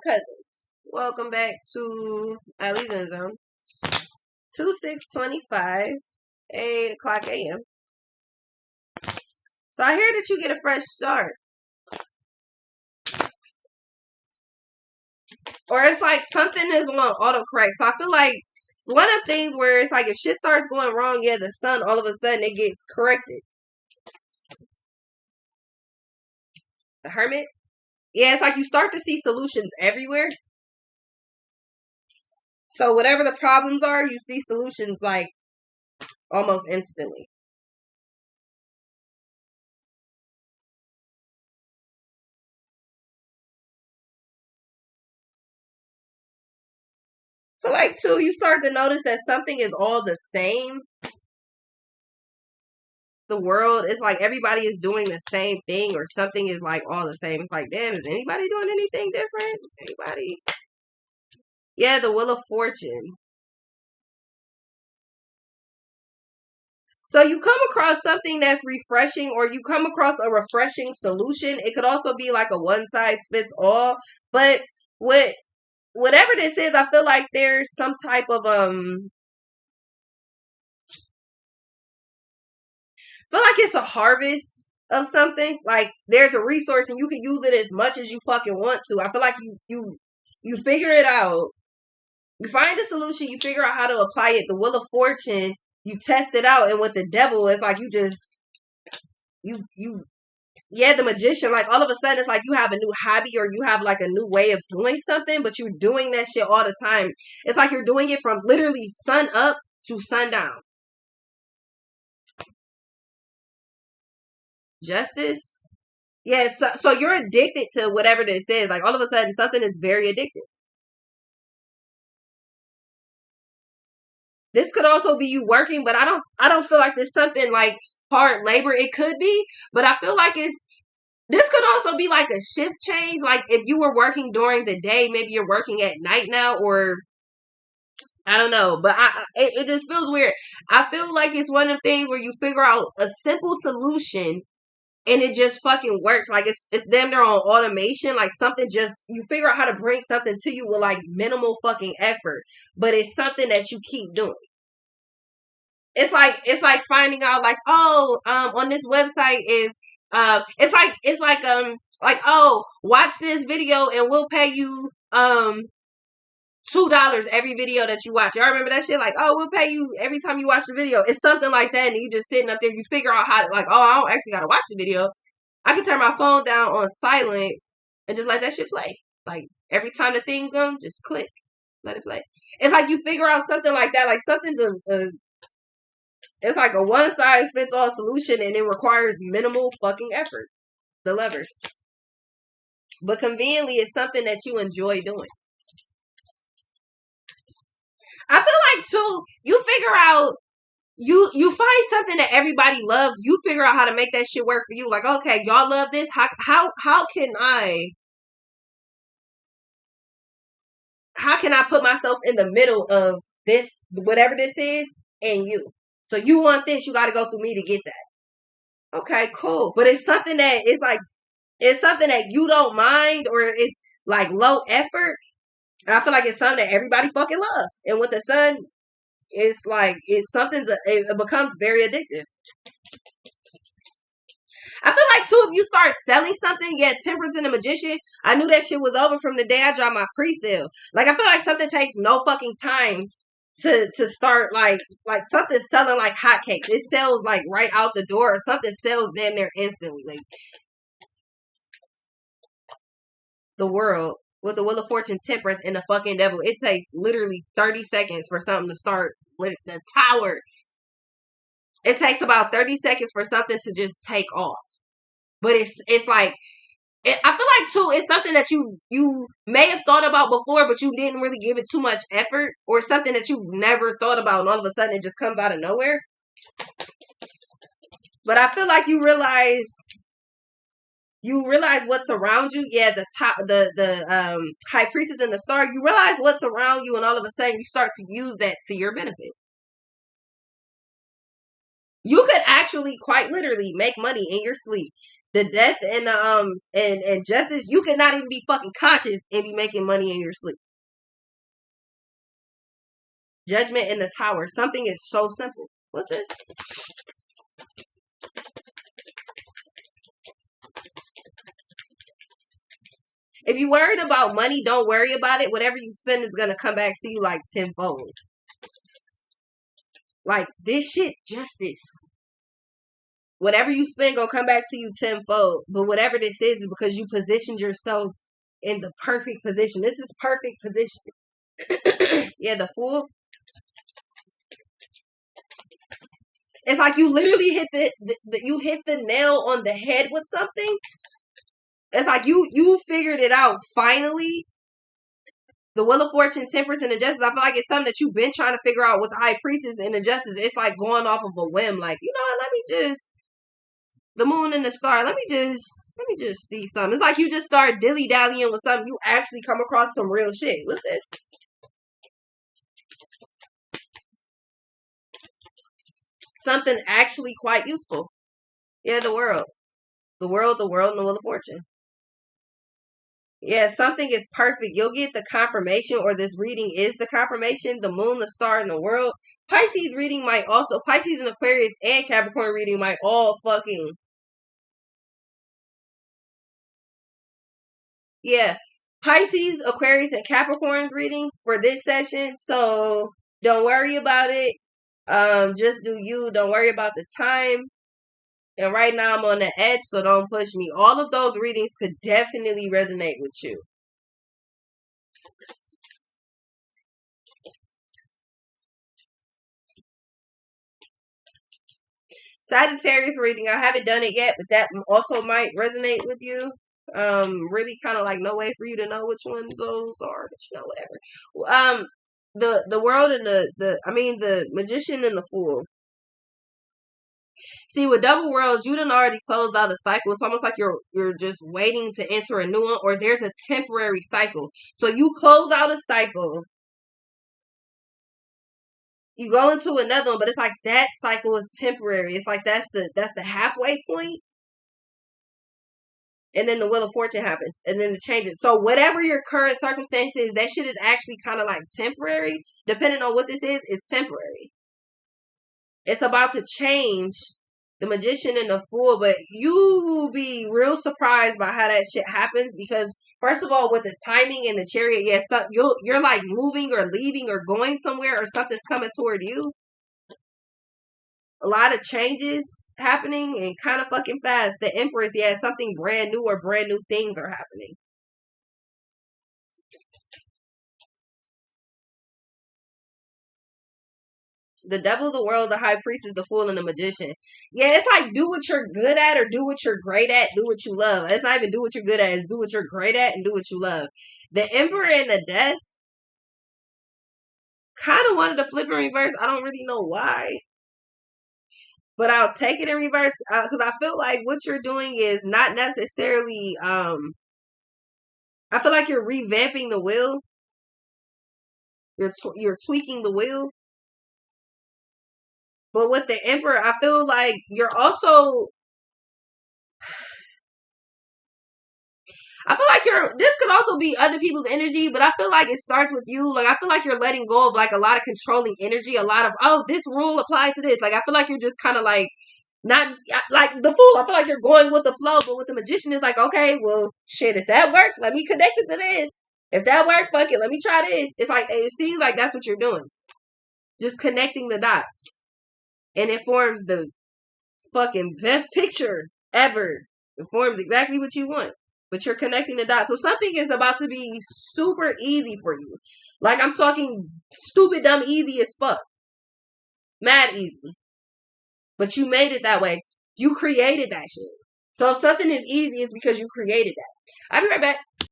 cousins. Welcome back to Allie's in Zone. 2625, 8 o'clock a.m. So I hear that you get a fresh start. Or it's like something is on autocorrect. So I feel like it's one of the things where it's like if shit starts going wrong, yeah, the sun, all of a sudden it gets corrected. The Hermit? Yeah, it's like you start to see solutions everywhere. So whatever the problems are, you see solutions like almost instantly. So like too, you start to notice that something is all the same. The world is like everybody is doing the same thing, or something is like all the same. It's like, damn, is anybody doing anything different? Is anybody? Yeah, the Wheel of Fortune. So you come across something that's refreshing, or you come across a refreshing solution. It could also be like a one size fits all. But whatever this is, I feel like there's some type of feel like it's a harvest of something. Like there's a resource and you can use it as much as you fucking want to. I feel like you figure it out. You find a solution, you figure out how to apply it. The Wheel of Fortune, you test it out, and with the devil, it's like you just yeah, the Magician, like all of a sudden it's like you have a new hobby or you have like a new way of doing something, but you're doing that shit all the time. It's like you're doing it from literally sun up to sundown. Justice? Yeah, so you're addicted to whatever this is. Like all of a sudden something is very addictive. This could also be you working, but I don't feel like there's something like hard labor. It could be, but I feel like this could also be like a shift change. Like if you were working during the day, maybe you're working at night now, or I don't know, but it just feels weird. I feel like it's one of the things where you figure out a simple solution and it just fucking works. Like it's damn near on automation. Like something just you figure out how to bring something to you with like minimal fucking effort, but it's something that you keep doing. It's like finding out like on this website if it's like oh watch this video and we'll pay you $2 every video that you watch. Y'all remember that shit? Like, oh, we'll pay you every time you watch the video. It's something like that, and you just sitting up there. You figure out how to, like, oh, I don't actually gotta watch the video. I can turn my phone down on silent and just let that shit play. Like every time the thing comes, just click, let it play. It's like you figure out something like that. Like something's it's like a one size fits all solution, and it requires minimal fucking effort. The levers, but conveniently, it's something that you enjoy doing. I feel like too, you figure out you find something that everybody loves, you figure out how to make that shit work for you. Like, okay, y'all love this. How can I put myself in the middle of this, whatever this is, and you. So you want this, you gotta go through me to get that. Okay, cool. But it's something that it's something that you don't mind, or it's like low effort. I feel like it's something that everybody fucking loves. And with the sun, it's like it becomes very addictive. I feel like too, if you start selling something, yeah, Temperance and the Magician, I knew that shit was over from the day I dropped my pre-sale. Like I feel like something takes no fucking time to start like something selling like hotcakes. It sells like right out the door, or something sells damn near instantly. Like the world with the Wheel of Fortune, Temperance, and the fucking devil. It takes literally 30 seconds for something to start with the tower. It takes about 30 seconds for something to just take off. But it's like I feel like too, it's something that you may have thought about before, but you didn't really give it too much effort, or something that you've never thought about, and all of a sudden it just comes out of nowhere. But I feel like you realize what's around you. Yeah, the high priestess and the star. You realize what's around you, and all of a sudden you start to use that to your benefit. You could actually quite literally make money in your sleep. The death and and justice, you cannot even be fucking conscious and be making money in your sleep. Judgment in the Tower. Something is so simple. What's this? If you're worried about money, don't worry about it. Whatever you spend is gonna come back to you like tenfold. Like this shit, justice. Whatever you spend gonna come back to you tenfold. But whatever this is because you positioned yourself in the perfect position. This is perfect position. Yeah, the Fool. It's like you literally hit you hit the nail on the head with something. It's like you figured it out finally. The Wheel of Fortune, Temperance, and the Justice. I feel like it's something that you've been trying to figure out with the High Priestess and the Justice. It's like going off of a whim. Like, you know what, let me just, the Moon and the Star, let me just see something. It's like you just start dilly-dallying with something. You actually come across some real shit. What's this? Something actually quite useful. Yeah, the World. The World, and the Wheel of Fortune. Yeah, something is perfect. You'll get the confirmation, or this reading is the confirmation. The Moon, the Star, and the World. Pisces reading might also, Pisces and Aquarius and Capricorn reading might all fucking. Yeah. Pisces, Aquarius, and Capricorn reading for this session. So don't worry about it. Just do you. Don't worry about the time. And right now I'm on the edge, so don't push me. All of those readings could definitely resonate with you. Sagittarius reading, I haven't done it yet, but that also might resonate with you. Really kind of like no way for you to know which ones those are, but you know, whatever. The World and the Magician and the Fool. See, with double worlds, you done already closed out a cycle. It's almost like you're just waiting to enter a new one, or there's a temporary cycle. So you close out a cycle, you go into another one, but it's like that cycle is temporary. It's like that's the halfway point, and then the Wheel of Fortune happens, and then it changes. So whatever your current circumstance is, that shit is actually kind of like temporary. Depending on what this is, it's temporary. It's about to change. The Magician and the Fool, but you will be real surprised by how that shit happens, because first of all, with the timing and the Chariot, yes, you're like moving or leaving or going somewhere, or something's coming toward you. A lot of changes happening and kind of fucking fast. The Empress, yeah, something brand new or brand new things are happening. The Devil, the World, the High Priestess, the Fool, and the Magician. Yeah, it's like do what you're good at, or do what you're great at, do what you love. It's not even do what you're good at, it's do what you're great at and do what you love. The Emperor and the Death, kind of wanted to flip in reverse. I don't really know why, but I'll take it in reverse, because I feel like what you're doing is not necessarily. I feel like you're revamping the wheel. You're tweaking the wheel. But with the Emperor, I feel like you're also. I feel like this could also be other people's energy, but I feel like it starts with you. Like, I feel like you're letting go of like a lot of controlling energy, a lot of, oh, this rule applies to this. Like, I feel like you're just kind of like, not like the Fool. I feel like you're going with the flow, but with the Magician, it's like, okay, well, shit, if that works, let me connect it to this. If that works, fuck it, let me try this. It's like, it seems like that's what you're doing. Just connecting the dots. And it forms the fucking best picture ever. It forms exactly what you want. But you're connecting the dots. So something is about to be super easy for you. Like, I'm talking stupid, dumb, easy as fuck. Mad easy. But you made it that way. You created that shit. So if something is easy, it's because you created that. I'll be right back.